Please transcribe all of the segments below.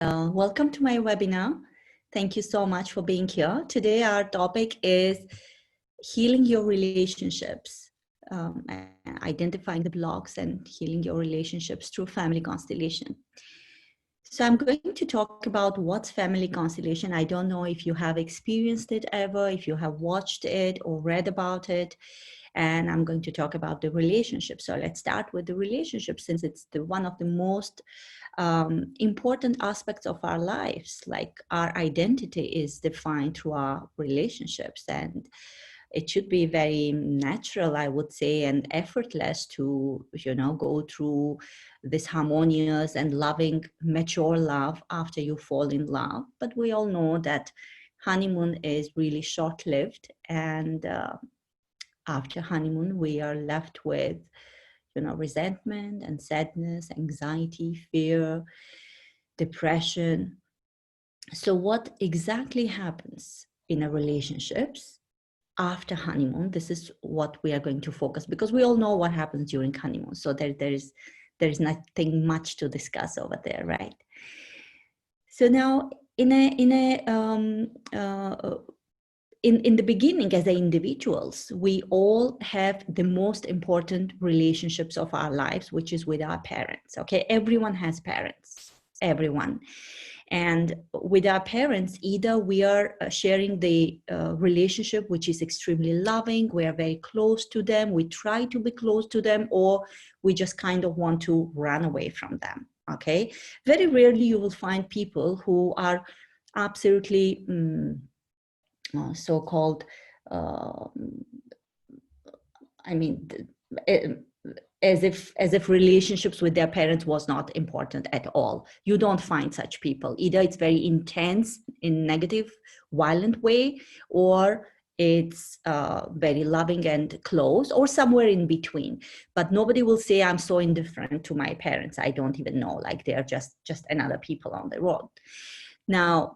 Welcome to my webinar. Thank you so much for being here. Today our topic is healing your relationships, identifying the blocks and healing your relationships through family constellation. So I'm going to talk about what's family constellation. I don't know if you have experienced it ever, if you have watched it or read about it. And I'm going to talk about the relationship. So let's start with the relationship, since it's one of the most important aspects of our lives. Like, our identity is defined through our relationships, and it should be very natural, I would say, and effortless to, go through this harmonious and loving, mature love after you fall in love. But we all know that honeymoon is really short-lived, and after honeymoon, we are left with, resentment and sadness, anxiety, fear, depression. So what exactly happens in a relationships after honeymoon? This is what we are going to focus, because we all know what happens during honeymoon. So there is nothing much to discuss over there, right? So now in the beginning, as individuals, we all have the most important relationships of our lives, which is with our parents. Okay, everyone has parents, everyone. And with our parents, either we are sharing the relationship, which is extremely loving, we are very close to them, we try to be close to them, or we just kind of want to run away from them. Okay, very rarely you will find people who are absolutely so-called, as if relationships with their parents was not important at all. You don't find such people. Either it's very intense in negative, violent way, or it's very loving and close, or somewhere in between. But nobody will say, I'm so indifferent to my parents, I don't even know, like they're just another people on the road. Now,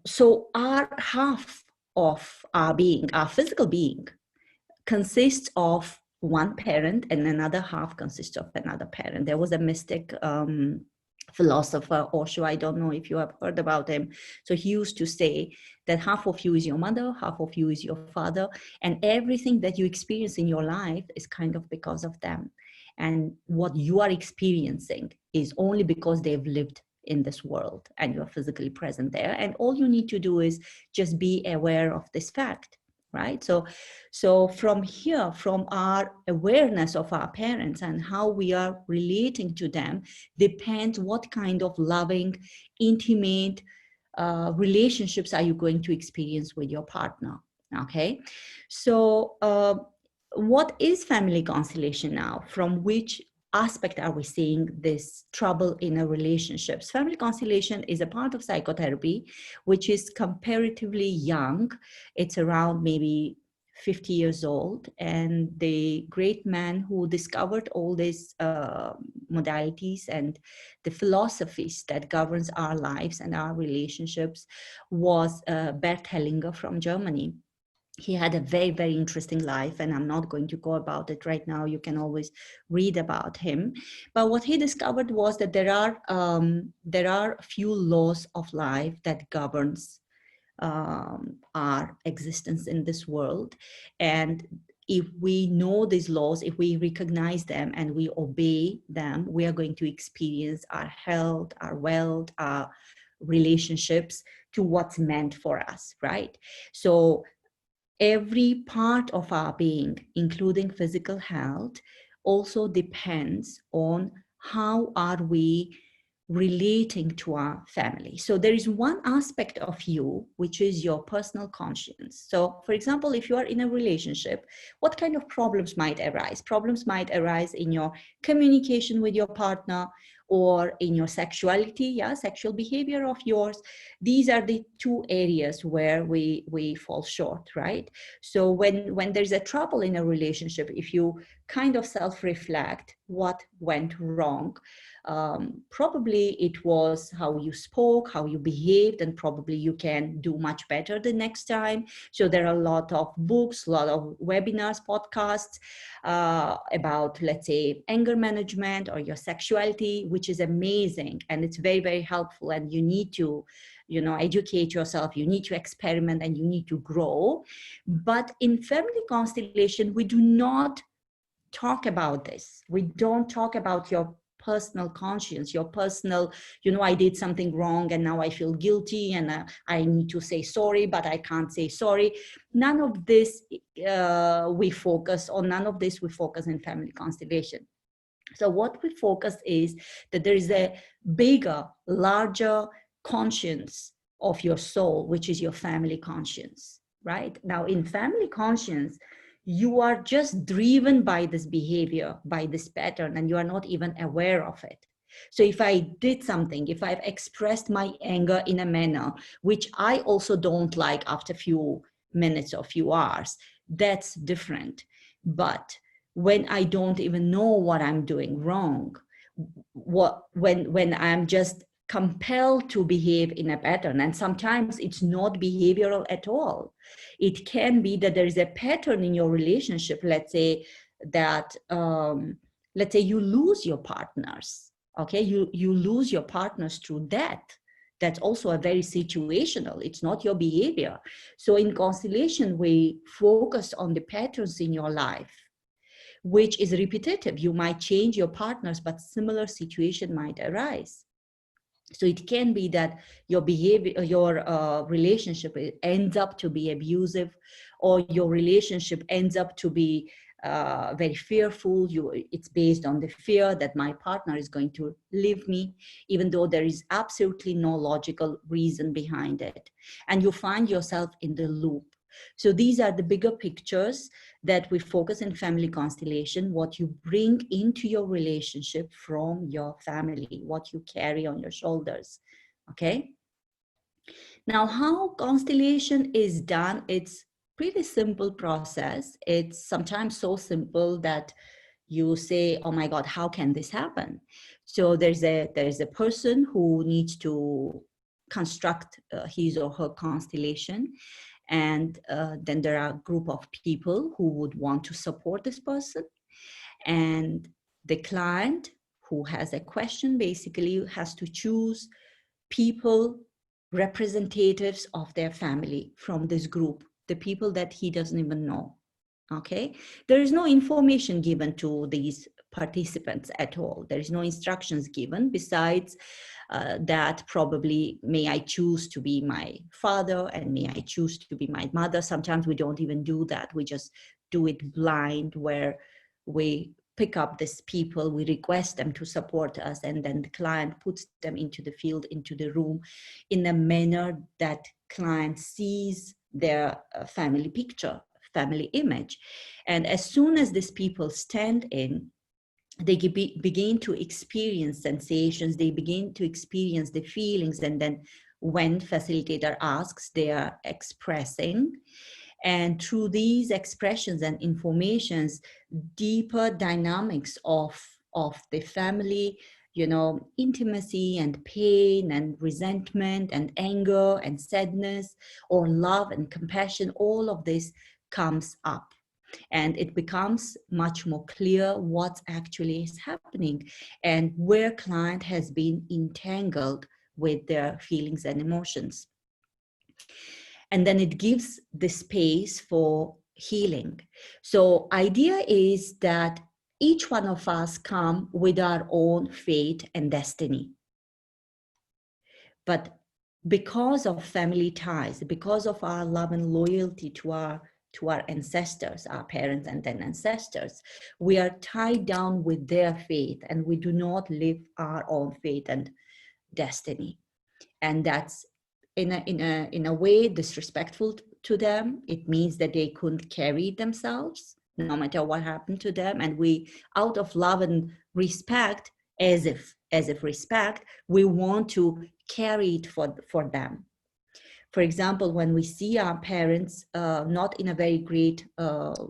so our half of our being, our physical being, consists of one parent, and another half consists of another parent. There was a mystic philosopher, Osho, I don't know if you have heard about him. So he used to say that half of you is your mother, half of you is your father, and everything that you experience in your life is kind of because of them. And what you are experiencing is only because they've lived in this world and you're physically present there. And all you need to do is just be aware of this fact, right? So from here, from our awareness of our parents and how we are relating to them, depends what kind of loving, intimate relationships are you going to experience with your partner. Okay, so what is family constellation now? From which aspect are we seeing this trouble in our relationships? Family constellation is a part of psychotherapy, which is comparatively young. It's around maybe 50 years old. And the great man who discovered all these modalities and the philosophies that governs our lives and our relationships was Bert Hellinger from Germany. He had a very, very interesting life, and I'm not going to go about it right now. You can always read about him. But what he discovered was that there are a few laws of life that governs our existence in this world. And if we know these laws, if we recognize them and we obey them, we are going to experience our health, our wealth, our relationships to what's meant for us, right? So every part of our being, including physical health, also depends on how are we relating to our family. So there is one aspect of you, which is your personal conscience. So for example, if you are in a relationship, what kind of problems might arise? Problems might arise in your communication with your partner, or in your sexuality, sexual behavior of yours. These are the two areas where we fall short, right? So when there's a trouble in a relationship, if you kind of self-reflect what went wrong. Probably it was how you spoke, how you behaved, and probably you can do much better the next time. So there are a lot of books, a lot of webinars, podcasts about, let's say, anger management or your sexuality, which is amazing. And it's very, very helpful. And you need to, educate yourself, you need to experiment, and you need to grow. But in family constellation, we do not talk about this. We don't talk about your personal conscience, your personal, I did something wrong and now I feel guilty and I need to say sorry, but I can't say sorry. None of this we focus on, none of this we focus in family constellation. So what we focus is that there is a bigger, larger conscience of your soul, which is your family conscience, right? Now in family conscience, you are just driven by this behavior, by this pattern, and you are not even aware of it. So if I did something, if I've expressed my anger in a manner which I also don't like after a few minutes or few hours, that's different. But when I don't even know what I'm doing wrong, when I'm just compelled to behave in a pattern, and sometimes it's not behavioral at all. It can be that there is a pattern in your relationship. Let's say that, let's say you lose your partners. Okay, you lose your partners through death. That's also a very situational. It's not your behavior. So in constellation, we focus on the patterns in your life, which is repetitive. You might change your partners, but similar situation might arise. So it can be that your behavior, your relationship ends up to be abusive, or your relationship ends up to be very fearful. It's based on the fear that my partner is going to leave me, even though there is absolutely no logical reason behind it. And you find yourself in the loop. So these are the bigger pictures that we focus in family constellation, what you bring into your relationship from your family, what you carry on your shoulders, okay? Now, how constellation is done, it's pretty simple process. It's sometimes so simple that you say, oh my God, how can this happen? So there's a person who needs to construct his or her constellation. And then there are a group of people who would want to support this person. And the client who has a question basically has to choose people, representatives of their family from this group, the people that he doesn't even know. Okay, there is no information given to these participants at all. There is no instructions given besides that probably, may I choose to be my father and may I choose to be my mother. Sometimes we don't even do that. We just do it blind, where we pick up these people, we request them to support us, and then the client puts them into the field, into the room, in a manner that client sees their family picture, family image. And as soon as these people stand in, they begin to experience sensations, they begin to experience the feelings, and then when facilitator asks, they are expressing. And through these expressions and informations, deeper dynamics of the family, intimacy and pain and resentment and anger and sadness, or love and compassion, all of this comes up. And it becomes much more clear what actually is happening and where client has been entangled with their feelings and emotions. And then it gives the space for healing. So idea is that each one of us come with our own fate and destiny. But because of family ties, because of our love and loyalty to our ancestors, our parents and then ancestors, we are tied down with their fate, and we do not live our own fate and destiny. And that's in a way disrespectful to them. It means that they couldn't carry themselves no matter what happened to them. And we, out of love and respect, as if respect, we want to carry it for them. For example, when we see our parents not in a very great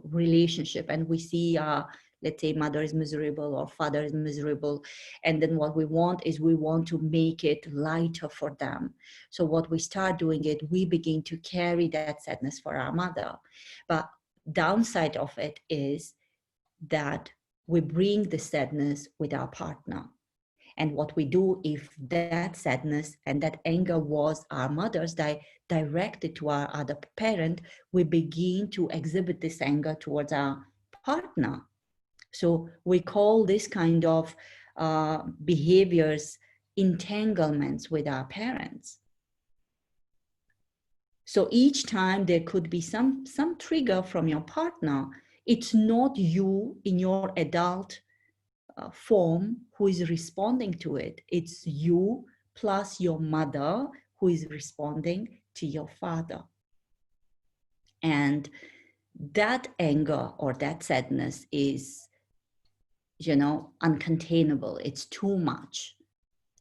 relationship, and we see our, let's say mother is miserable or father is miserable, and then what we want is we want to make it lighter for them. So what we start doing it, we begin to carry that sadness for our mother. But downside of it is that we bring the sadness with our partner. And what we do, if that sadness and that anger was our mother's directed to our other parent, we begin to exhibit this anger towards our partner. So we call this kind of behaviors entanglements with our parents. So each time there could be some trigger from your partner, it's not you in your adult form who is responding to it. It's you plus your mother who is responding to your father. And that anger or that sadness is, uncontainable. It's too much.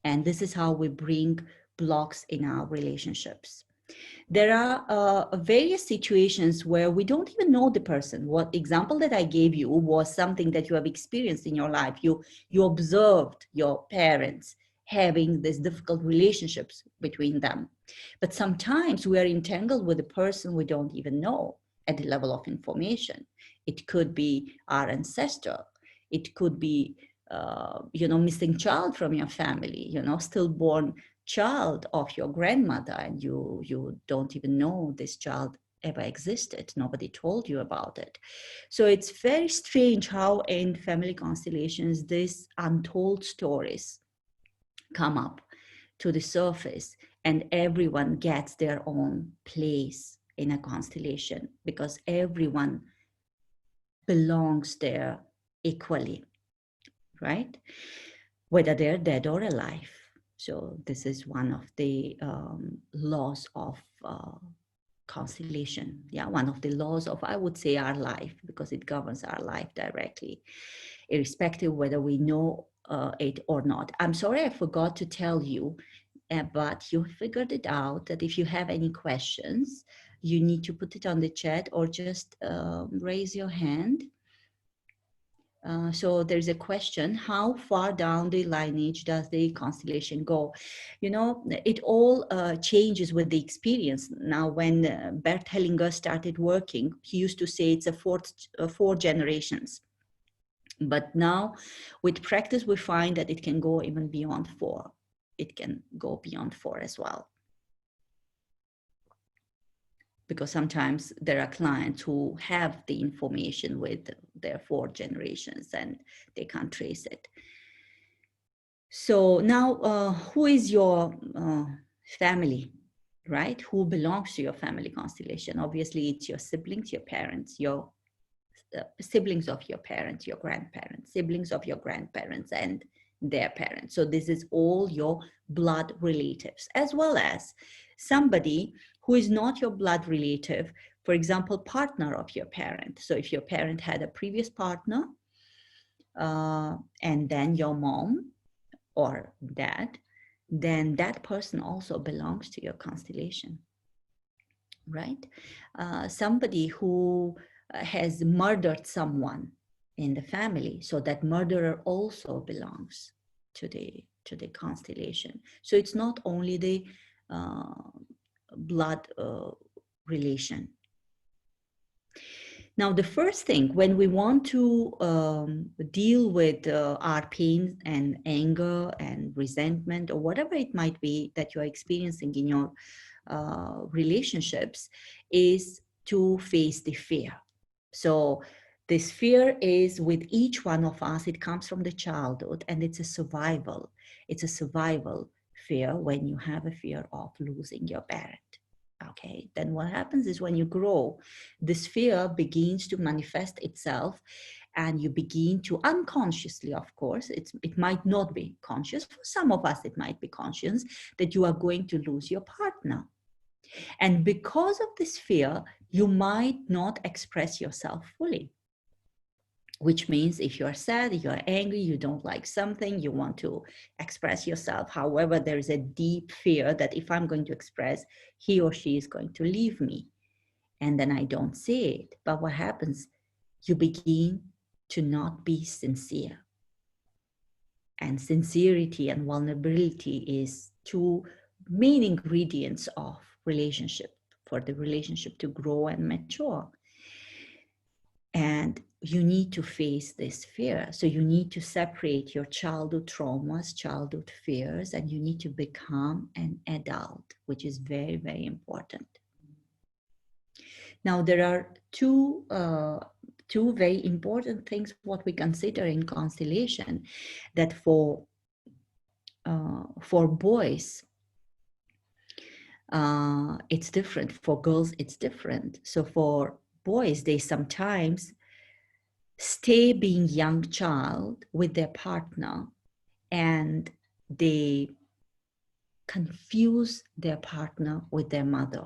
And this is how we bring blocks in our relationships. There are various situations where we don't even know the person. What example that I gave you was something that you have experienced in your life. You observed your parents having these difficult relationships between them. But sometimes we are entangled with a person we don't even know at the level of information. It could be our ancestor. It could be, missing child from your family, stillborn child of your grandmother, and you don't even know this child ever existed. Nobody told you about it. So it's very strange how in family constellations these untold stories come up to the surface, and everyone gets their own place in a constellation because everyone belongs there equally, right? Whether they're dead or alive. So this is one of the laws of constellation. Yeah, one of the laws of, I would say, our life, because it governs our life directly, irrespective whether we know it or not. I'm sorry I forgot to tell you, but you figured it out that if you have any questions, you need to put it on the chat or just raise your hand. So there's a question, how far down the lineage does the constellation go? It all changes with the experience. Now, when Bert Hellinger started working, he used to say it's four generations. But now with practice, we find that it can go even beyond 4. It can go beyond 4 as well. Because sometimes there are clients who have the information with their 4 generations and they can't trace it. So now, who is your family, right? Who belongs to your family constellation? Obviously, it's your siblings, your parents, your siblings of your parents, your grandparents, siblings of your grandparents, and their parents. So this is all your blood relatives, as well as somebody who is not your blood relative, for example, partner of your parent. So if your parent had a previous partner, and then your mom or dad, then that person also belongs to your constellation, right? Somebody who has murdered someone in the family, so that murderer also belongs to the constellation. So it's not only the blood relation. Now, the first thing, when we want to deal with our pain and anger and resentment or whatever it might be that you're experiencing in your relationships, is to face the fear. So this fear is with each one of us. It comes from the childhood, and it's a survival. It's a survival fear when you have a fear of losing your parent. Okay, then what happens is when you grow, this fear begins to manifest itself, and you begin to unconsciously, of course, it might not be conscious. For some of us, it might be conscious that you are going to lose your partner. And because of this fear, you might not express yourself fully. Which means if you're sad, you're angry, you don't like something, you want to express yourself. However, there is a deep fear that if I'm going to express, he or she is going to leave me. And then I don't say it. But what happens? You begin to not be sincere. And sincerity and vulnerability is two main ingredients of relationship, for the relationship to grow and mature. And you need to face this fear. So you need to separate your childhood traumas, childhood fears, and you need to become an adult, which is very, very important. Now, there are two very important things what we consider in constellation, that for boys, it's different. For girls, it's different. So for boys, they sometimes stay being young child with their partner, and they confuse their partner with their mother.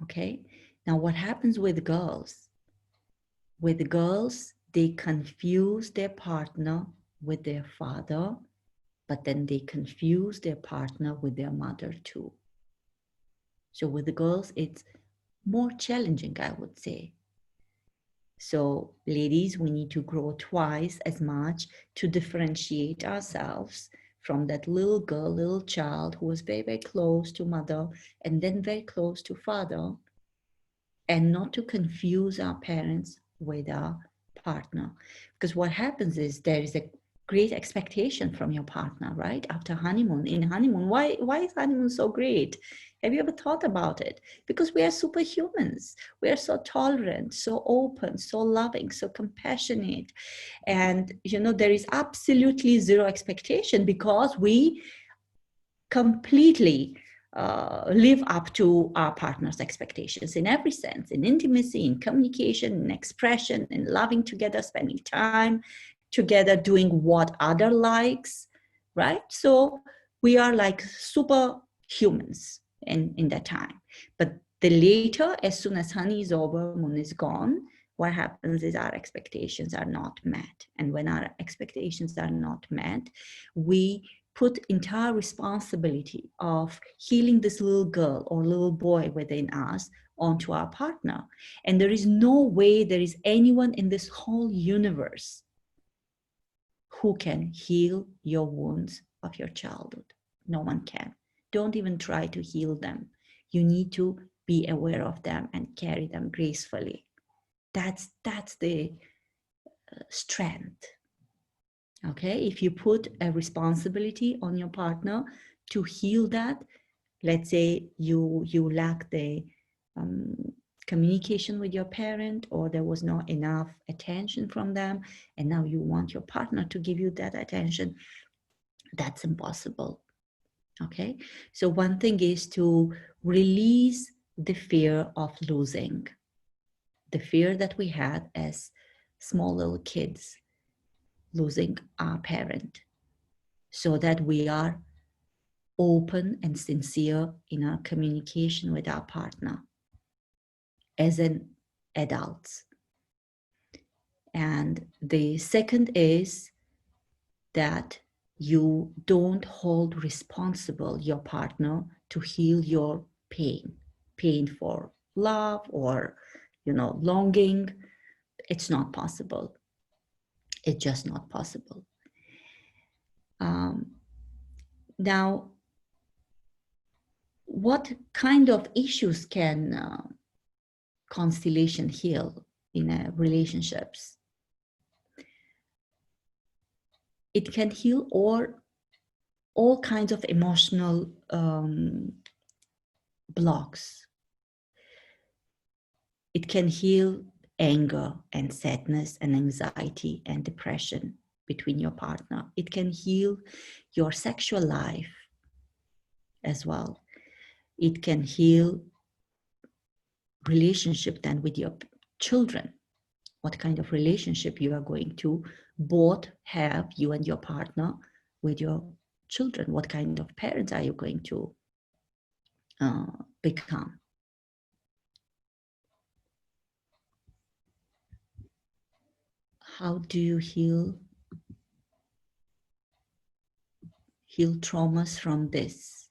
Okay. Now, what happens with girls? With girls, they confuse their partner with their father, but then they confuse their partner with their mother too. So with the girls, it's more challenging, I would say. So ladies, we need to grow twice as much to differentiate ourselves from that little girl, little child who was very, very close to mother and then very close to father, and not to confuse our parents with our partner. Because what happens is there is a great expectation from your partner, right? After honeymoon, in honeymoon, why is honeymoon so great? Have you ever thought about it? Because we are superhumans. We are so tolerant, so open, so loving, so compassionate. And, there is absolutely zero expectation because we completely live up to our partner's expectations in every sense, in intimacy, in communication, in expression, in loving together, spending time together, doing what other likes, right? So we are like superhumans in that time. But the later, as soon as honey is over, moon is gone, what happens is our expectations are not met. And when our expectations are not met, we put entire responsibility of healing this little girl or little boy within us onto our partner. And there is no way there is anyone in this whole universe who can heal your wounds of your childhood. No one can. Don't even try to heal them. You need to be aware of them and carry them gracefully. That's the strength. Okay, if you put a responsibility on your partner to heal that, let's say you lack the communication with your parent, or there was not enough attention from them, and now you want your partner to give you that attention, that's impossible. Okay, so one thing is to release the fear of losing, the fear that we had as small little kids, losing our parent, so that we are open and sincere in our communication with our partner as an adult. And the second is that you don't hold responsible your partner to heal your pain for love or, longing. It's not possible. It's just not possible. Now, what kind of issues can constellation heal in relationships? It can heal all kinds of emotional blocks. It can heal anger and sadness and anxiety and depression between your partner. It can heal your sexual life as well. It can heal relationship then with your children. What kind of relationship you are going to both have, you and your partner, with your children? What kind of parents are you going to become? How do you heal traumas from this?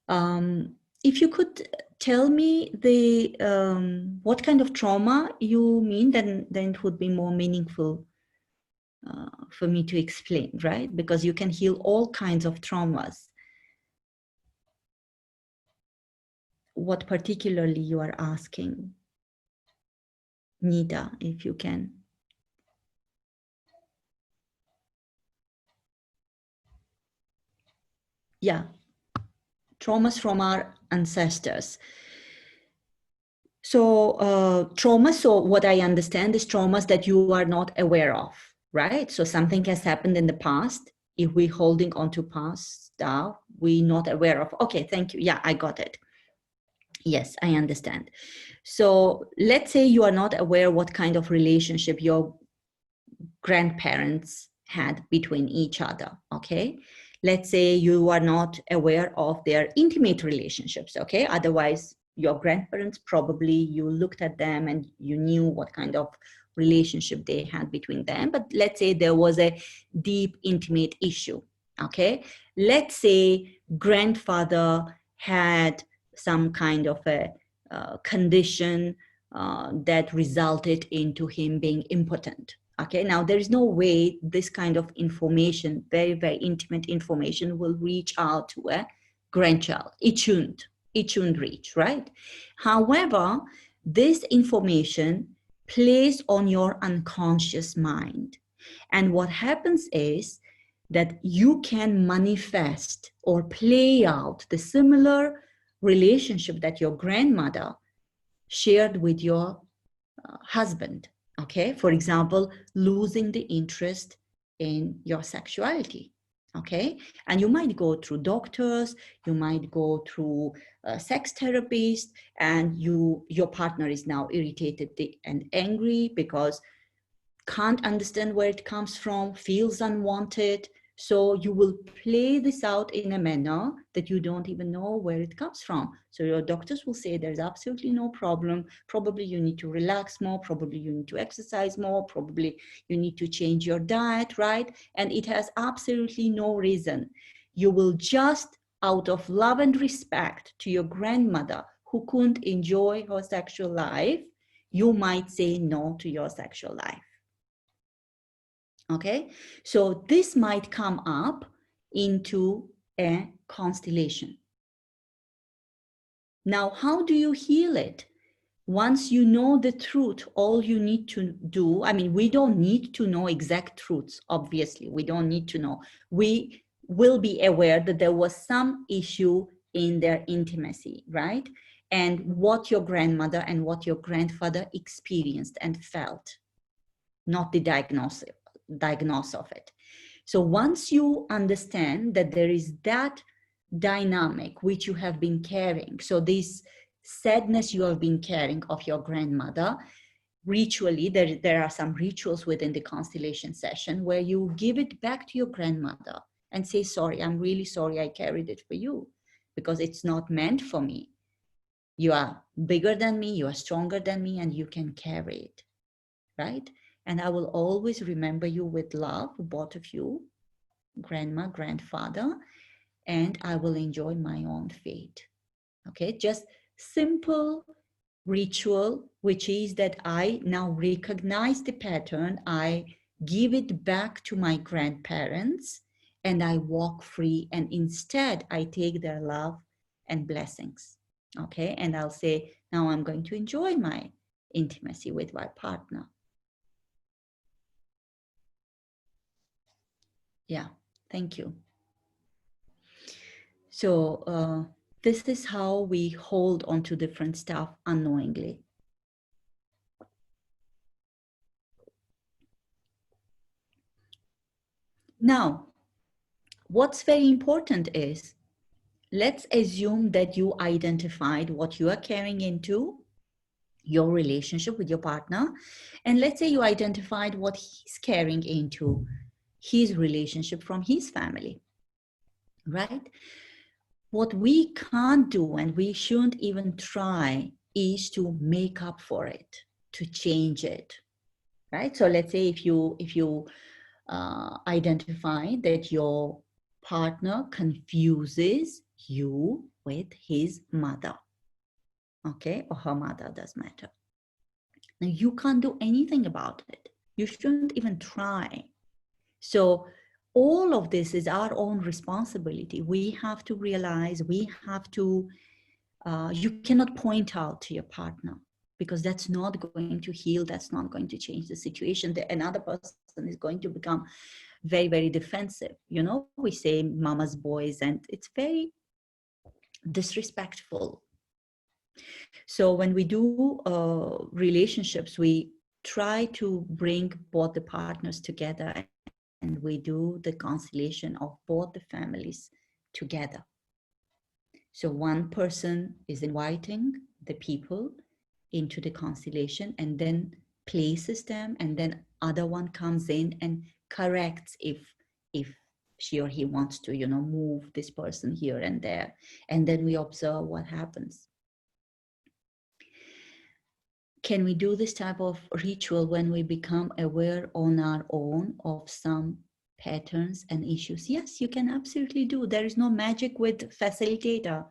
If you could tell me the what kind of trauma you mean, then it would be more meaningful for me to explain, right? Because you can heal all kinds of traumas. What particularly you are asking, Nida, if you can. Yeah, traumas from our ancestors. So trauma, so what I understand is traumas that you are not aware of, right? So something has happened in the past. If we're holding on to past stuff, we're not aware of. Okay, thank you. Yeah, I got it. Yes, I understand. So let's say you are not aware what kind of relationship your grandparents had between each other, okay? Let's say you are not aware of their intimate relationships, okay? Otherwise, your grandparents, probably you looked at them and you knew what kind of relationship they had between them. But let's say there was a deep, intimate issue, okay? Let's say grandfather had some kind of a condition that resulted into him being impotent. Okay, now there is no way this kind of information, very, very intimate information, will reach out to a grandchild. It shouldn't reach, right? However, this information plays on your unconscious mind. And what happens is that you can manifest or play out the similar relationship that your grandmother shared with your husband. Okay, for example, losing the interest in your sexuality. Okay, and you might go through doctors, you might go through a sex therapist, and your partner is now irritated and angry because can't understand where it comes from, feels unwanted. So you will play this out in a manner that you don't even know where it comes from. So your doctors will say there's absolutely no problem. Probably you need to relax more. Probably you need to exercise more. Probably you need to change your diet, right? And it has absolutely no reason. You will just, out of love and respect to your grandmother who couldn't enjoy her sexual life, you might say no to your sexual life. Okay, so this might come up into a constellation. Now, how do you heal it? Once you know the truth, all you need to do, I mean, we don't need to know exact truths, obviously. We don't need to know. We will be aware that there was some issue in their intimacy, right? And what your grandmother and what your grandfather experienced and felt, not the diagnosis of it. So once you understand that there is that dynamic which you have been carrying, so this sadness you have been carrying of your grandmother, ritually, there are some rituals within the constellation session where you give it back to your grandmother and say, sorry, I'm really sorry I carried it for you because it's not meant for me. You are bigger than me, you are stronger than me, and you can carry it, right? And I will always remember you with love, both of you, grandma, grandfather, and I will enjoy my own fate. Okay, just simple ritual, which is that I now recognize the pattern, I give it back to my grandparents, and I walk free, and instead I take their love and blessings. Okay, and I'll say, now I'm going to enjoy my intimacy with my partner. Yeah, thank you. So this is how we hold on to different stuff unknowingly. Now, what's very important is, let's assume that you identified what you are carrying into your relationship with your partner. And let's say you identified what he's carrying into his relationship from his family, right? What we can't do, and we shouldn't even try, is to make up for it, to change it, right? So let's say if you identify that your partner confuses you with his mother, okay, or her mother, does matter. Now, you can't do anything about it. You shouldn't even try. So all of this is our own responsibility. We have to realize, we have to, you cannot point out to your partner, because that's not going to heal, that's not going to change the situation. Another person is going to become very, very defensive. You know, we say mama's boys, and it's very disrespectful. So when we do relationships, we try to bring both the partners together, and we do the constellation of both the families together. So one person is inviting the people into the constellation and then places them, and then other one comes in and corrects if she or he wants to, you know, move this person here and there, and then we observe what happens. Can we do this type of ritual when we become aware on our own of some patterns and issues? Yes, you can absolutely do. There is no magic with facilitator.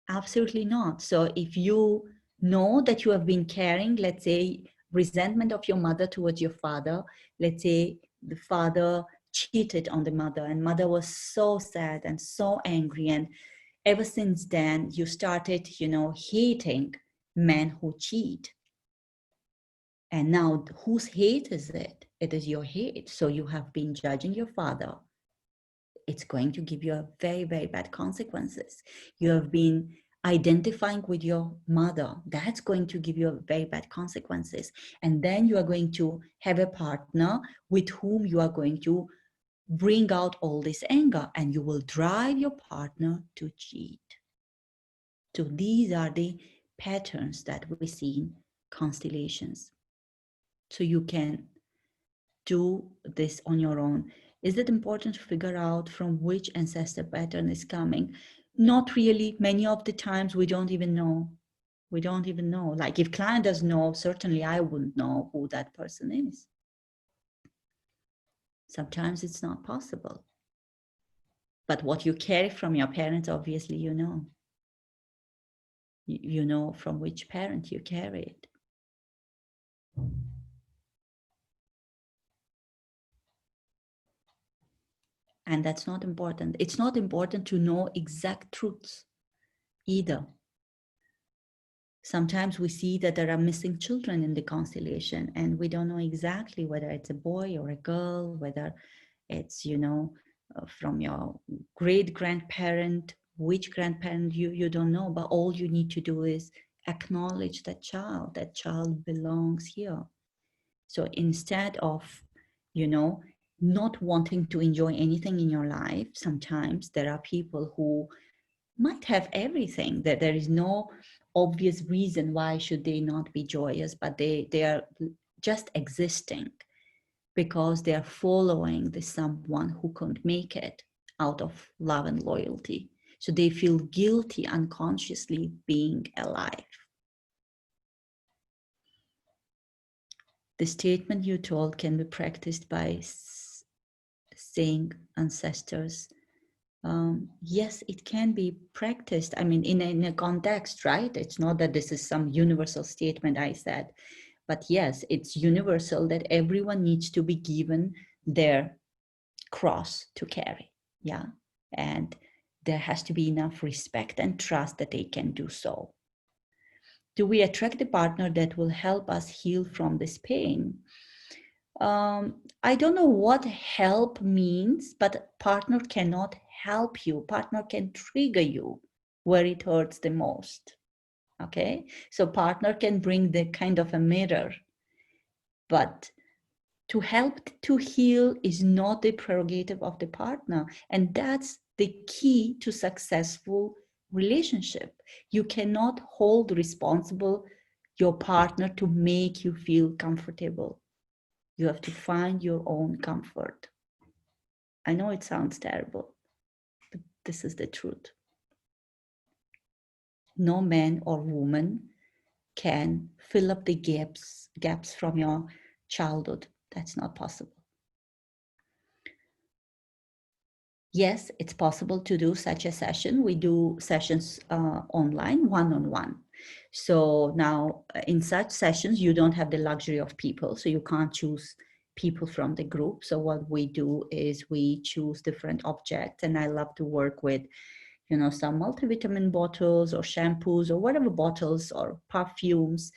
Absolutely not. So if you know that you have been carrying, let's say, resentment of your mother towards your father, let's say the father cheated on the mother, and mother was so sad and so angry, and ever since then you started, you know, hating men who cheat. And now whose hate is it? It is your hate. So you have been judging your father. It's going to give you a very, very bad consequences. You have been identifying with your mother. That's going to give you a very bad consequences. And then you are going to have a partner with whom you are going to bring out all this anger, and you will drive your partner to cheat. So these are the patterns that we see in constellations. So you can do this on your own. Is it important to figure out from which ancestor pattern is coming? Not really. Many of the times we don't even know. We don't even know. Like if client doesn't know, certainly I wouldn't know who that person is. Sometimes it's not possible. But what you carry from your parents, obviously you know. You know from which parent you carry it. And that's not important. It's not important to know exact truths either. Sometimes we see that there are missing children in the constellation, and we don't know exactly whether it's a boy or a girl, whether it's, you know, from your great grandparent, which grandparent you don't know, but all you need to do is acknowledge that child belongs here. So instead of, you know, not wanting to enjoy anything in your life, sometimes there are people who might have everything, that there is no obvious reason why should they not be joyous, but they are just existing because they are following the someone who couldn't make it out of love and loyalty. So they feel guilty unconsciously being alive. The statement you told can be practiced by saying ancestors. Yes, it can be practiced. I mean, in a context, right? It's not that this is some universal statement I said, but yes, it's universal that everyone needs to be given their cross to carry. Yeah. And there has to be enough respect and trust that they can do so. Do we attract a partner that will help us heal from this pain? I don't know what help means, but partner cannot help you. Partner can trigger you where it hurts the most. Okay, so partner can bring the kind of a mirror, but to help to heal is not the prerogative of the partner, and that's the key to successful relationship. You cannot hold responsible your partner to make you feel comfortable. You have to find your own comfort. I know it sounds terrible, but this is the truth. No man or woman can fill up the gaps from your childhood. That's not possible. Yes, it's possible to do such a session. We do sessions online, one-on-one. So now in such sessions, you don't have the luxury of people, so you can't choose people from the group. So what we do is we choose different objects, and I love to work with, you know, some multivitamin bottles or shampoos or whatever bottles or perfumes.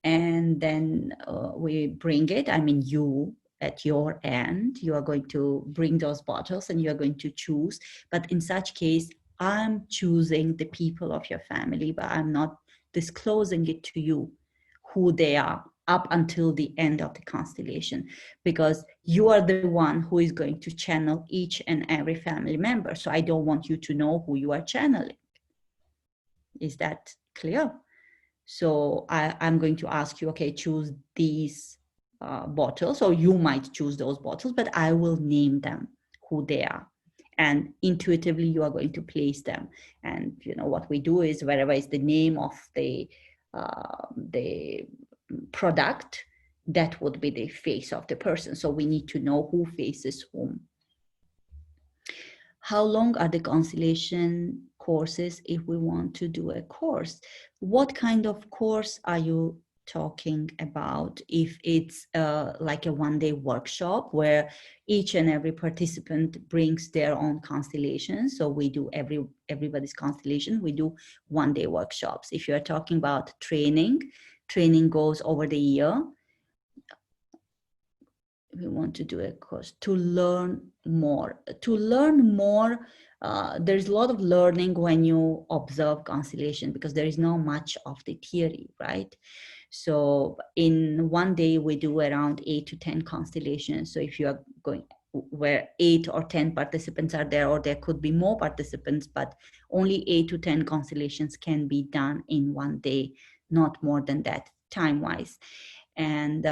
And then we bring it. I mean, you at your end, you are going to bring those bottles and you are going to choose. But in such case, I'm choosing the people of your family, but I'm not disclosing it to you who they are up until the end of the constellation, because you are the one who is going to channel each and every family member. So I don't want you to know who you are channeling. Is that clear? So I'm going to ask you, okay, choose these bottles, or you might choose those bottles, but I will name them who they are. And intuitively, you are going to place them. And, you know, what we do is wherever is the name of the product, that would be the face of the person. So we need to know who faces whom. How long are the constellation courses if we want to do a course? What kind of course are you talking about? If it's like a one-day workshop where each and every participant brings their own constellation, so we do everybody's constellation, we do one-day workshops. If you're talking about training goes over the year. We want to do a course to learn more. There's a lot of learning when you observe constellation, because there is not much of the theory, right? So in one day we do around 8 to 10 constellations. So if you are going where 8 or 10 participants are there, or there could be more participants, but only 8 to 10 constellations can be done in one day, not more than that time wise. And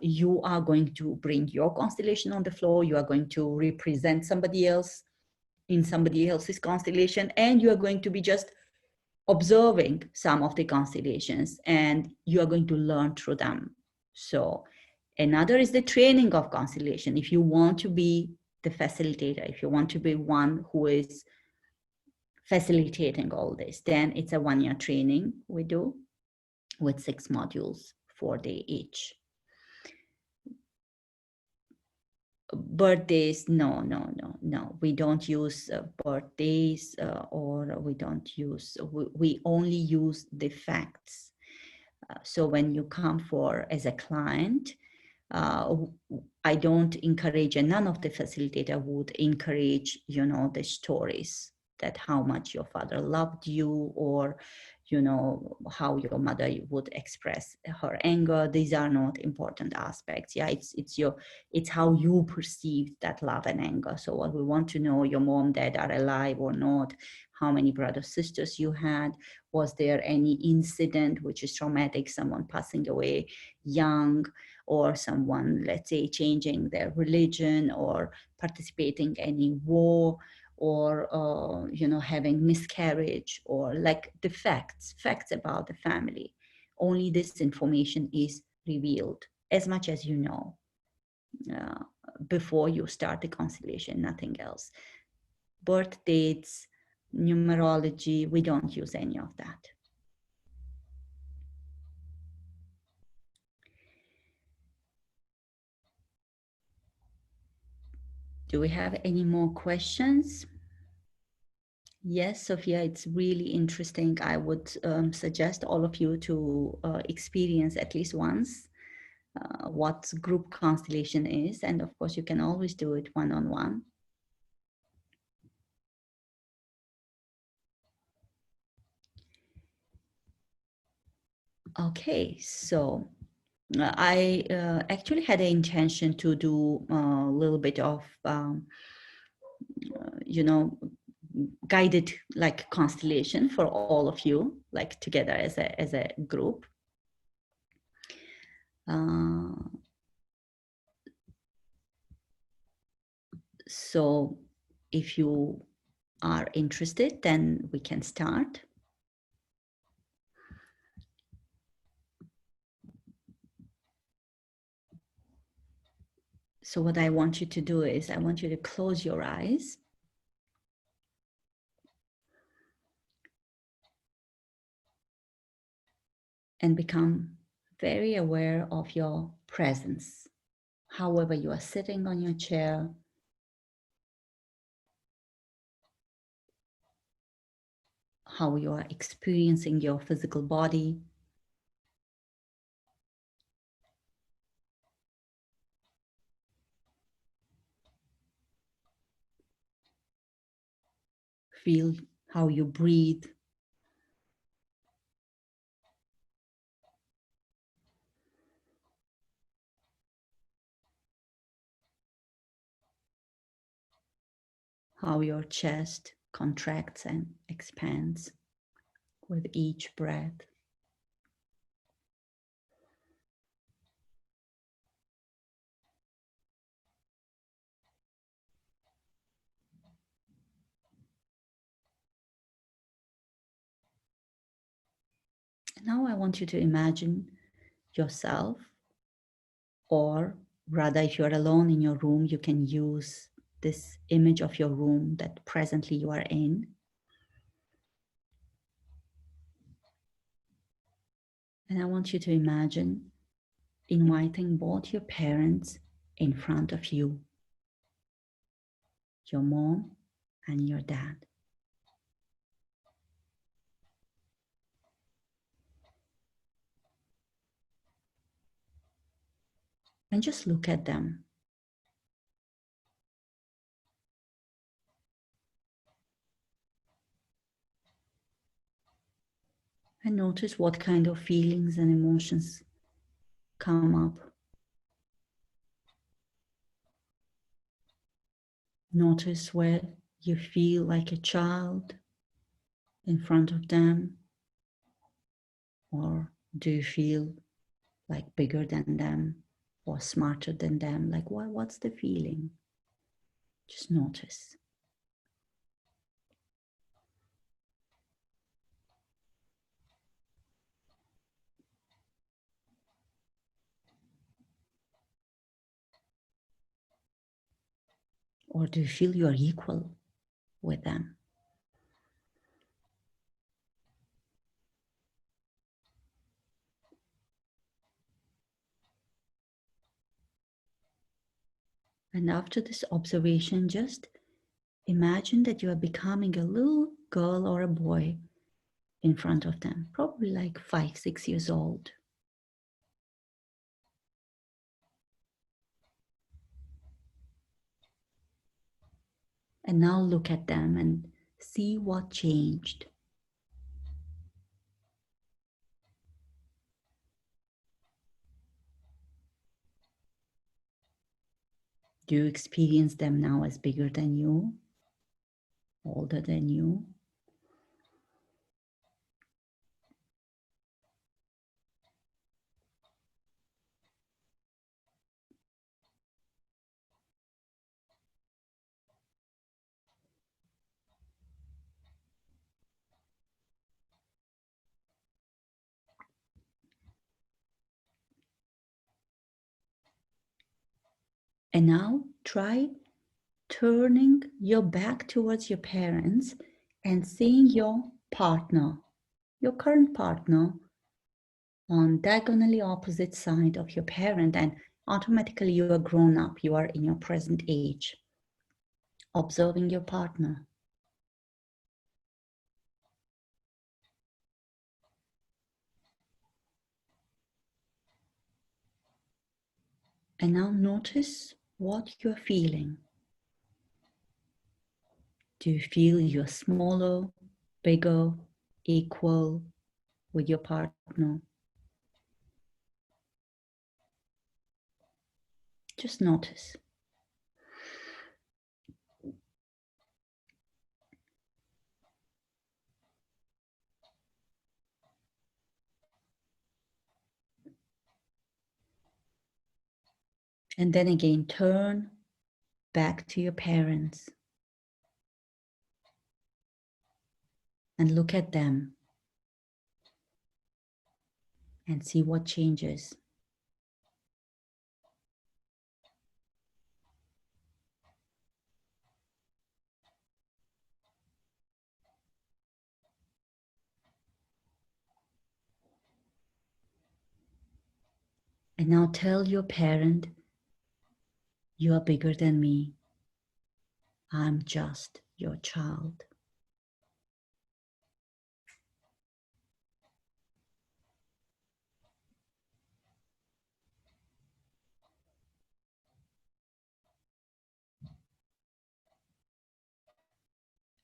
you are going to bring your constellation on the floor. You are going to represent somebody else in somebody else's constellation, and you are going to be just observing some of the constellations, and you are going to learn through them. So another is the training of constellation. If you want to be the facilitator, if you want to be one who is facilitating all this, then it's a one-year training we do with 6 modules, 4 days each. Birthdays, no, we don't use birthdays, or we don't use, we only use the facts. So when you come for as a client, I don't encourage, and none of the facilitator would encourage, you know, the stories that how much your father loved you, or, you know, how your mother would express her anger. These are not important aspects. Yeah, it's how you perceive that love and anger. So what we want to know, your mom, dad are alive or not, how many brothers, sisters you had, was there any incident which is traumatic, someone passing away young, or someone, let's say, changing their religion, or participating in any war, or you know, having miscarriage, or like the facts about the family. Only this information is revealed, as much as you know, uh, before you start the constellation, nothing else. Birth dates, numerology, we don't use any of that. Do we have any more questions? Yes, Sophia, it's really interesting. I would suggest all of you to experience at least once what group constellation is. And of course, you can always do it one-on-one. Okay, so I actually had the intention to do a little bit of, you know, guided like constellation for all of you, like together as a group. So if you are interested, then we can start. So what I want you to do is I want you to close your eyes. and become very aware of your presence. However, you are sitting on your chair, how you are experiencing your physical body. Feel how you breathe. How your chest contracts and expands with each breath. And now I want you to imagine yourself, or rather, if you're alone in your room, you can use this image of your room that presently you are in. And I want you to imagine inviting both your parents in front of you, your mom and your dad. And just look at them. And notice what kind of feelings and emotions come up. Notice where you feel like a child in front of them, or do you feel like bigger than them or smarter than them? Like what's the feeling? Just notice. Or do you feel you are equal with them? And after this observation, just imagine that you are becoming a little girl or a boy in front of them, probably like 5, 6 years old. And now look at them and see what changed. Do you experience them now as bigger than you, older than you? And now try turning your back towards your parents and seeing your partner, your current partner, on diagonally opposite side of your parent, and automatically you are grown up, you are in your present age, observing your partner. And now notice what you're feeling. Do you feel you're smaller, bigger, equal with your partner? Just notice. And then again, turn back to your parents and look at them and see what changes. And now tell your parent, you are bigger than me. I'm just your child.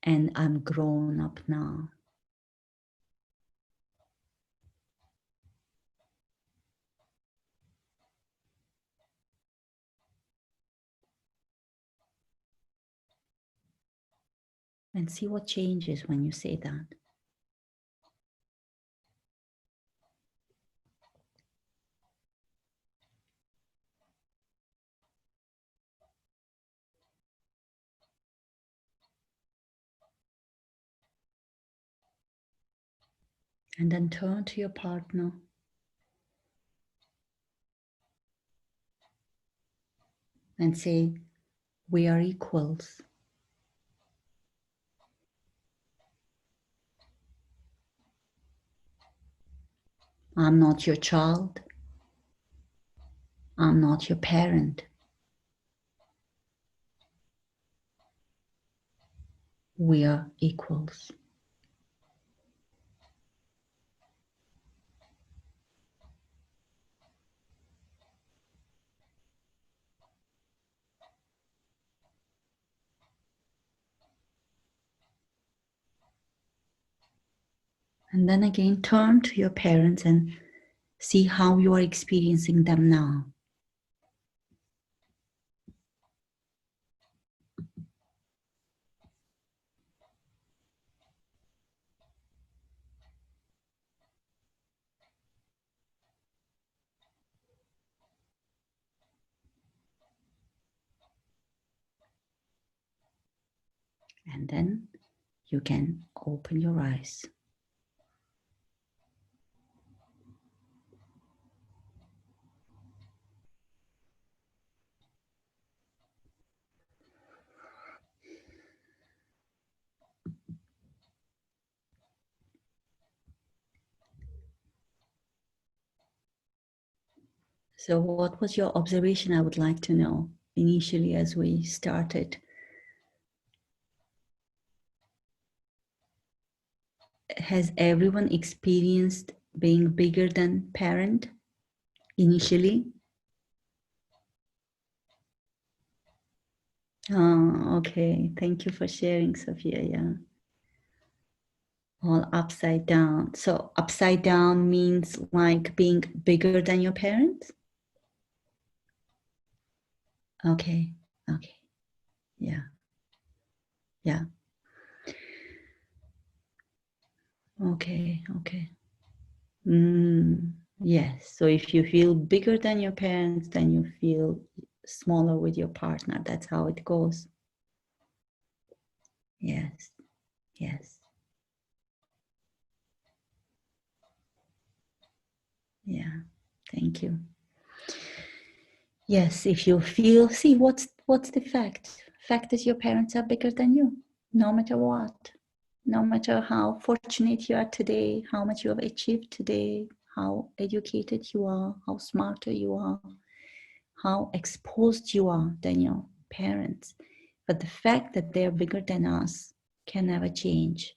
And I'm grown up now. And see what changes when you say that. And then turn to your partner and say, we are equals. I'm not your child. I'm not your parent. We are equals. And then again, turn to your parents and see how you are experiencing them now. And then you can open your eyes. So what was your observation? I would like to know initially as we started. Has everyone experienced being bigger than parent initially? Oh, okay. Thank you for sharing, Sophia. Yeah. All upside down. So upside down means like being bigger than your parents? Okay. Okay. Yeah. Yeah. Okay. Okay. Yes. So if you feel bigger than your parents, then you feel smaller with your partner. That's how it goes. Yes. Yes. Yeah. Thank you. Yes, if you feel, see what's the fact? Fact is your parents are bigger than you, no matter what. No matter how fortunate you are today, how much you have achieved today, how educated you are, how smarter you are, how exposed you are than your parents. But the fact that they're bigger than us can never change.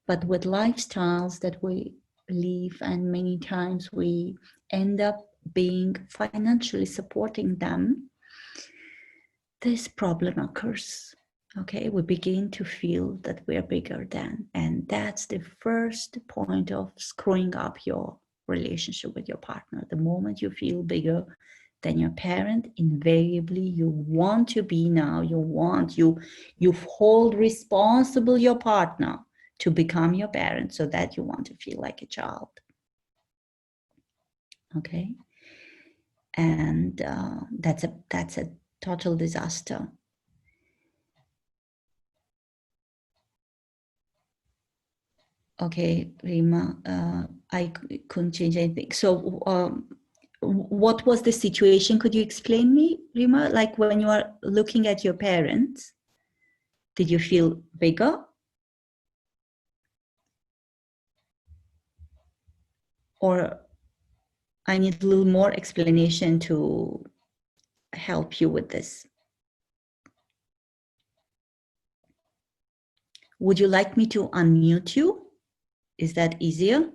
But with lifestyles that we live, and many times we end up being financially supporting them, this problem occurs. Okay, we begin to feel that we're bigger than, and that's the first point of screwing up your relationship with your partner. The moment you feel bigger than your parent, invariably you want to be now, you hold responsible your partner to become your parent, so that you want to feel like a child. Okay, and that's a total disaster. Okay, Rima, I couldn't change anything. So what was the situation? Could you explain me, Rima? Like when you are looking at your parents, did you feel bigger? Or I need a little more explanation to help you with this. Would you like me to unmute you? Is that easier?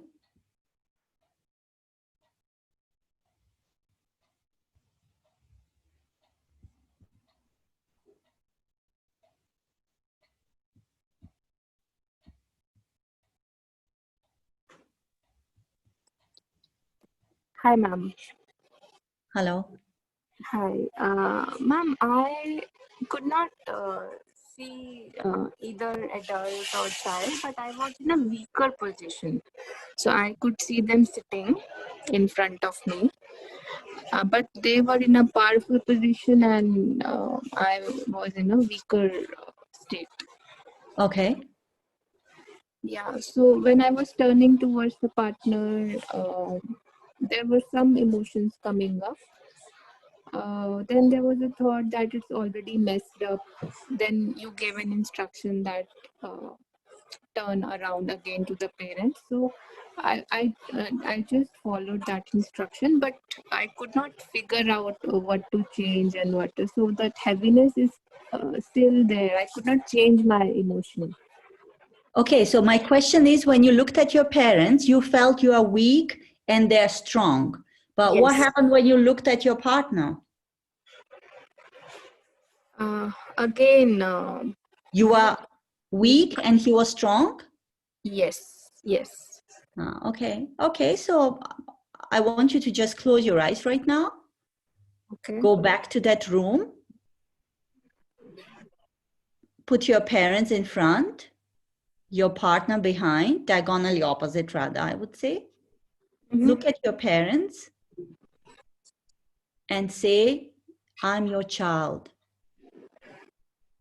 Hi, ma'am. Hello. Hi. Ma'am, I could not see either adult or child, but I was in a weaker position. So I could see them sitting in front of me, but they were in a powerful position and I was in a weaker state. Okay. Yeah, so when I was turning towards the partner, there were some emotions coming up. Then there was a thought that it's already messed up. Then you gave an instruction that turn around again to the parents. So I just followed that instruction, but I could not figure out what to change and what to. So that heaviness is still there. I could not change my emotion. Okay, so my question is, when you looked at your parents, you felt you are weak and they're strong. But what Yes. happened when you looked at your partner? Again, You are weak and he was strong? yes, yes. Okay. Okay, so I want you to just close your eyes right now. Okay. Go back to that room. Put your parents in front, your partner behind, diagonally opposite rather, I would say. Mm-hmm. Look at your parents and say, I'm your child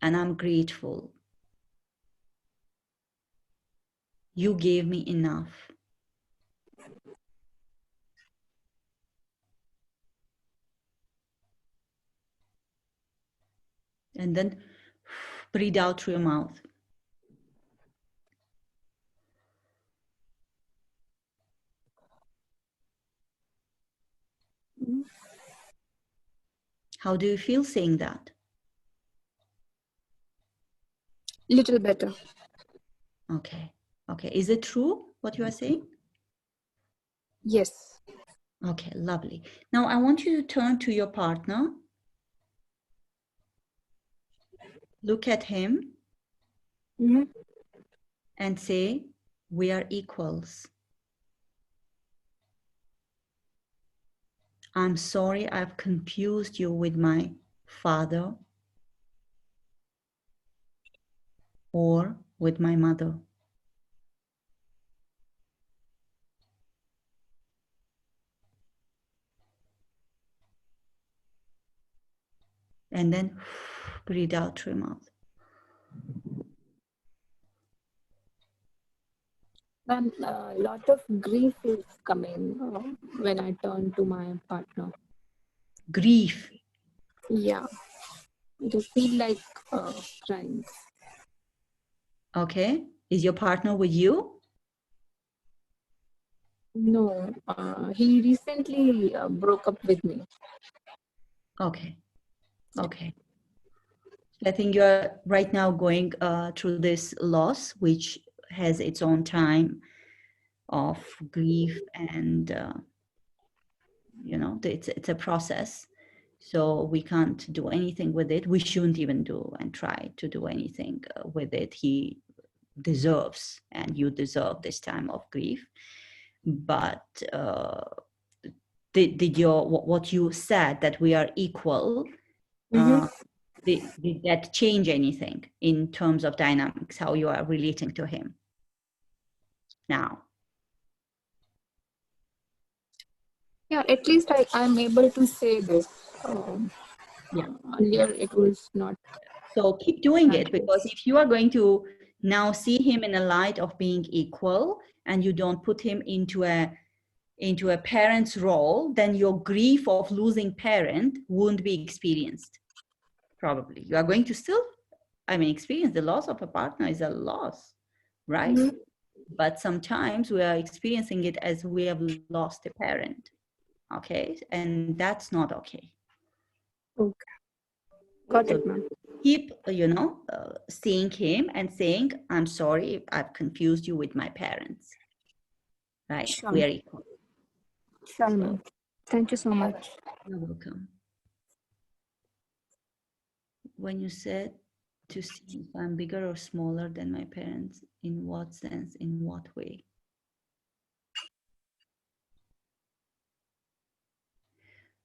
and I'm grateful. You gave me enough. And then breathe out through your mouth. Mm-hmm. How do you feel saying that? Little better. Okay. Okay. Is it true what you are saying? Yes. Okay, lovely. Now I want you to turn to your partner. Look at him Mm-hmm. and say, we are equals. I'm sorry I've confused you with my father or with my mother. And then breathe out through your mouth. And a lot of grief is coming when I turn to my partner. Grief. Yeah, I feel like crying. Okay. Is your partner with you? No, he recently broke up with me. Okay. Okay. I think you're right now going through this loss, which has its own time of grief, and it's a process. So we can't do anything with it. We shouldn't even do and try to do anything with it. He deserves, and you deserve this time of grief. But did what you said, that we are equal, Mm-hmm. did that change anything in terms of dynamics, how you are relating to him now? Yeah, at least I'm able to say this. Yeah. Earlier, it was not So keep doing like it, because this. if you are going to now see him in a light of being equal, and you don't put him into a parent's role, then your grief of losing parent won't be experienced. Probably you are going to still, experience the loss of a partner is a loss, right? Mm-hmm. But sometimes we are experiencing it as we have lost a parent. Okay, and that's not okay. Okay. Got So it, ma'am. keep, seeing him and saying, I'm sorry if I've confused you with my parents, right? Sure. We are equal. Sure, So ma'am. Thank you so much. you're welcome. When you said to see if I'm bigger or smaller than my parents, in what sense, in what way?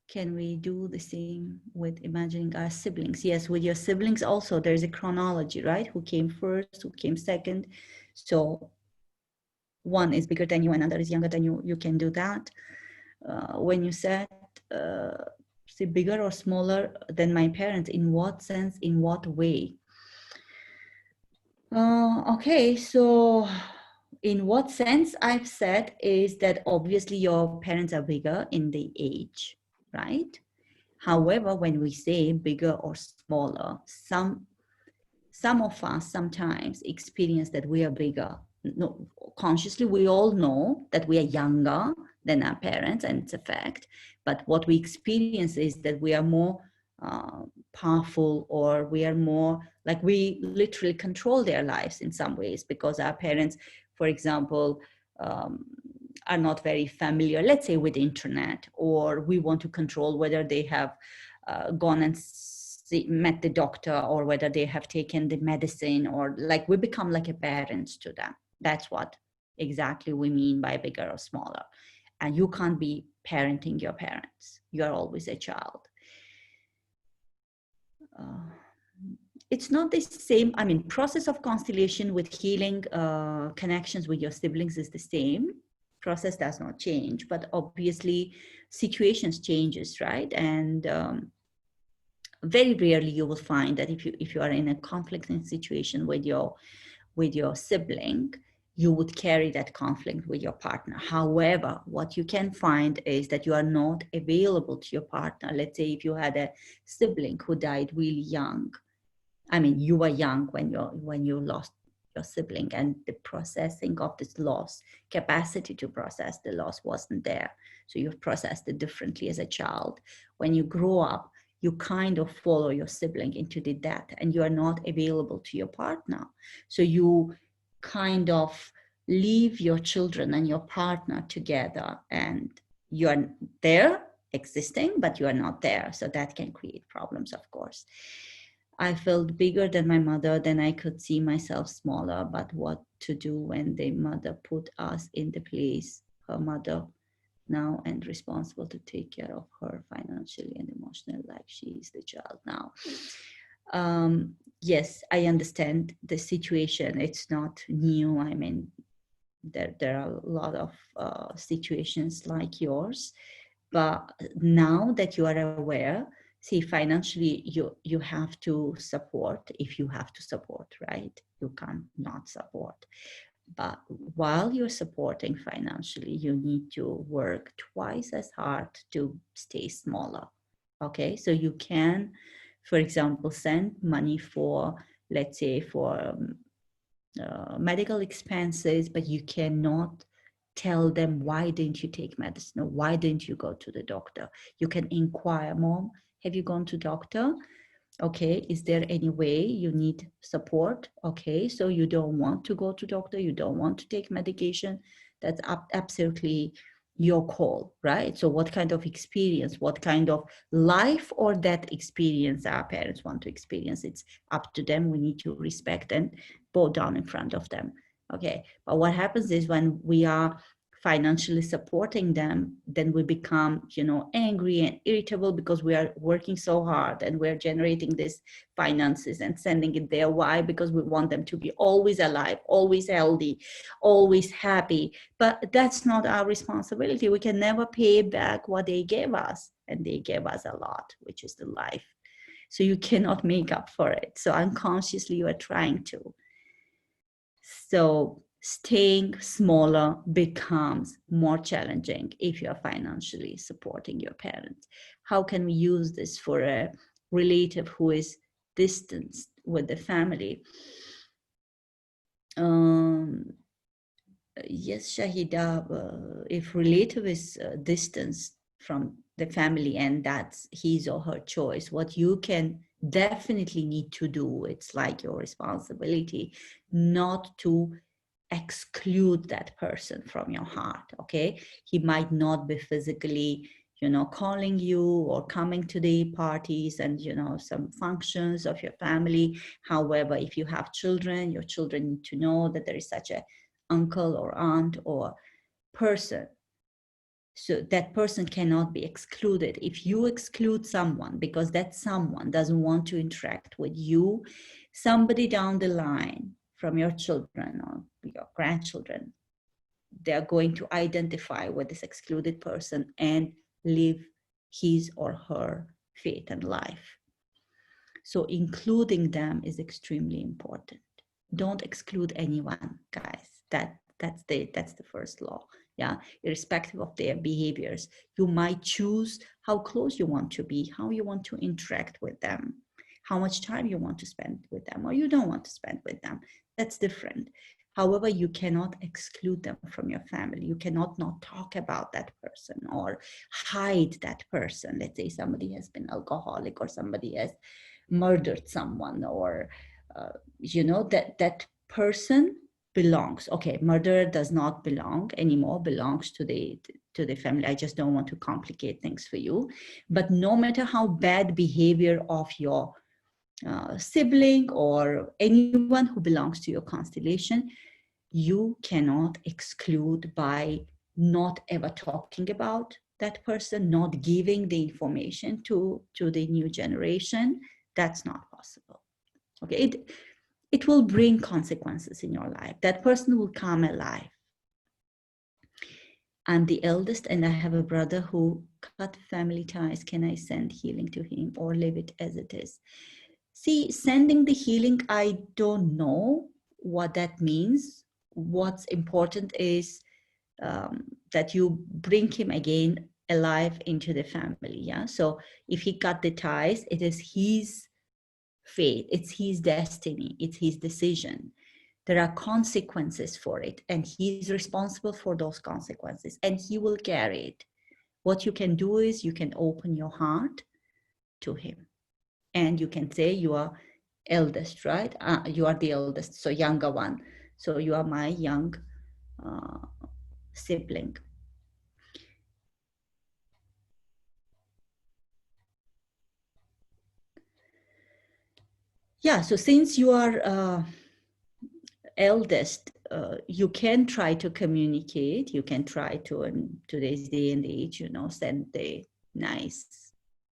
Can we do the same with imagining our siblings? Yes, with your siblings also, there's a chronology, right? Who came first, who came second. So one is bigger than you, another is younger than you. You can do that. When you said, say, bigger or smaller than my parents, in what sense, in what way? Okay, so in what sense I've said is that obviously your parents are bigger in the age, right? However, when we say bigger or smaller, some of us sometimes experience that we are bigger. No, consciously, we all know that we are younger than our parents, and it's a fact. But what we experience is that we are more powerful, or we are more like we literally control their lives in some ways, because our parents, for example, are not very familiar, let's say, with internet, or we want to control whether they have gone and met the doctor, or whether they have taken the medicine, or like we become like a parents to them. That's what exactly we mean by bigger or smaller. And you can't be parenting your parents. You are always a child. It's not the same. I mean, process of constellation with healing connections with your siblings is the same. Process does not change, but obviously situations changes, right? And very rarely you will find that if you are in a conflicting situation with your sibling, you would carry that conflict with your partner. However, what you can find is that you are not available to your partner. Let's say if you had a sibling who died really young. I mean, you were young when you lost your sibling, and the processing of this loss, capacity to process the loss wasn't there. So you've processed it differently as a child. When you grow up, you kind of follow your sibling into the death, and you are not available to your partner. So you kind of leave your children and your partner together, and you are there existing, but you are not there. So that can create problems, of course. I felt bigger than my mother, then I could see myself smaller. But what to do when the mother put us in the place, her mother now, and responsible to take care of her financially and emotionally, like she is the child now. Yes, I understand the situation. It's not new. I mean, there are a lot of situations like yours. But now that you are aware, see, financially, you have to support if you have to support, right? You can't not support. But while you're supporting financially, you need to work twice as hard to stay smaller. Okay, so you can, for example, send money for, let's say, for medical expenses, but you cannot tell them, why didn't you take medicine, or why didn't you go to the doctor? You can inquire, mom, have you gone to doctor? Okay, is there any way you need support? Okay, so you don't want to go to doctor, you don't want to take medication, that's absolutely your call, right? So what kind of experience, what kind of life or death experience our parents want to experience, it's up to them. We need to respect and bow down in front of them. Okay, but what happens is when we are financially supporting them, then we become, angry and irritable because we are working so hard and we're generating this finances and sending it there. Why? Because we want them to be always alive, always healthy, always happy. But that's not our responsibility. We can never pay back what they gave us, and they gave us a lot, which is the life. So you cannot make up for it. So unconsciously you are trying to. So staying smaller becomes more challenging if you're financially supporting your parents. How can we use this for a relative who is distanced with the family? Yes, Shahida, if relative is distanced from the family, and that's his or her choice. What you can definitely need to do, it's like your responsibility not to exclude that person from your heart. Okay, he might not be physically, calling you or coming to the parties and, some functions of your family. However, if you have children, your children need to know that there is such a uncle or aunt or person. So that person cannot be excluded. If you exclude someone because that someone doesn't want to interact with you, somebody down the line from your children or your grandchildren, they are going to identify with this excluded person and live his or her fate and life. So including them is extremely important. Don't exclude anyone, guys. That's the first law. Yeah, irrespective of their behaviors, you might choose how close you want to be, how you want to interact with them, how much time you want to spend with them, or you don't want to spend with them. That's different. However, you cannot exclude them from your family. You cannot not talk about that person or hide that person. Let's say somebody has been alcoholic or somebody has murdered someone, or that person belongs. Okay, murderer does not belong anymore, belongs to the family. I just don't want to complicate things for you. But no matter how bad behavior of your sibling or anyone who belongs to your constellation, you cannot exclude by not ever talking about that person, not giving the information to the new generation. That's not possible. Okay, it will bring consequences in your life. That person will come alive. I'm the eldest and I have a brother who cut family ties. Can I send healing to him or leave it as it is? See, sending the healing, I don't know what that means. What's important is that you bring him again alive into the family. Yeah. So if he cut the ties, it is his fate, it's his destiny, it's his decision. There are consequences for it, and he's responsible for those consequences, and he will carry it. What you can do is you can open your heart to him, and you can say, you are eldest, right? You are the eldest, so younger one. So you are my young sibling. Yeah, so since you are eldest, you can try to communicate. You can try to, in today's day and age, send the nice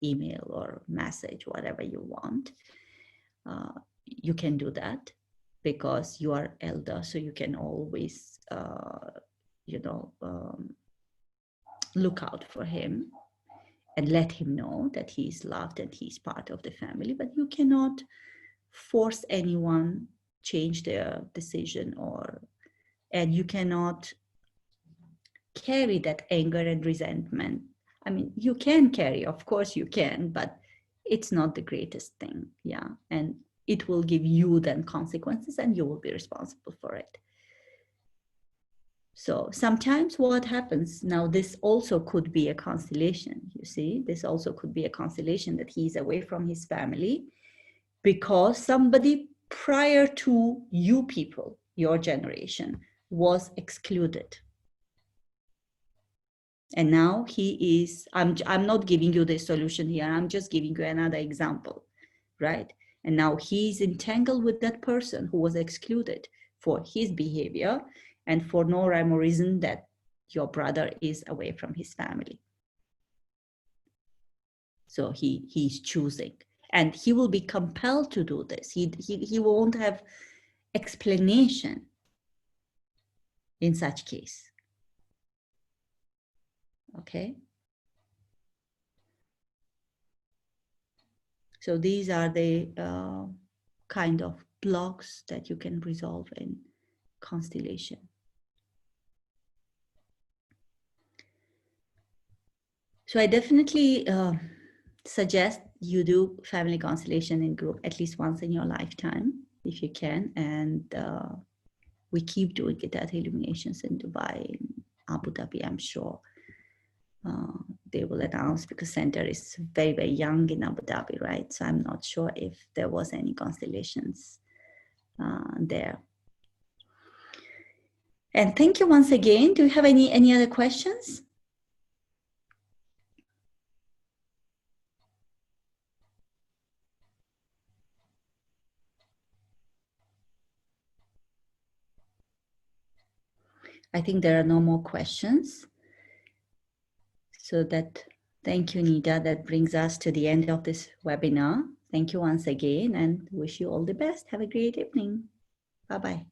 email or message, whatever you want. You can do that because you are elder, so you can always, look out for him and let him know that he's loved and he's part of the family. But you cannot force anyone change their decision, and you cannot carry that anger and resentment. I mean, you can carry, of course you can, but it's not the greatest thing. Yeah. And it will give you then consequences and you will be responsible for it. So sometimes what happens now, this also could be a constellation. You see, this also could be a constellation that he's away from his family because somebody prior to you people, your generation, was excluded. And now he is, I'm not giving you the solution here, I'm just giving you another example, right? And now he's entangled with that person who was excluded for his behavior and for no rhyme or reason that your brother is away from his family. So he's choosing, and he will be compelled to do this. He won't have explanation in such case. Okay. So these are the kind of blocks that you can resolve in constellation. So I definitely suggest you do family constellation in group at least once in your lifetime, if you can. And we keep doing it at Illuminations in Dubai, in Abu Dhabi, I'm sure. they will announce, because center is very, very young in Abu Dhabi, right? So I'm not sure if there was any constellations there. And thank you once again. Do you have any other questions? I think there are no more questions. So thank you, Nida. That brings us to the end of this webinar. Thank you once again and wish you all the best. Have a great evening. Bye-bye.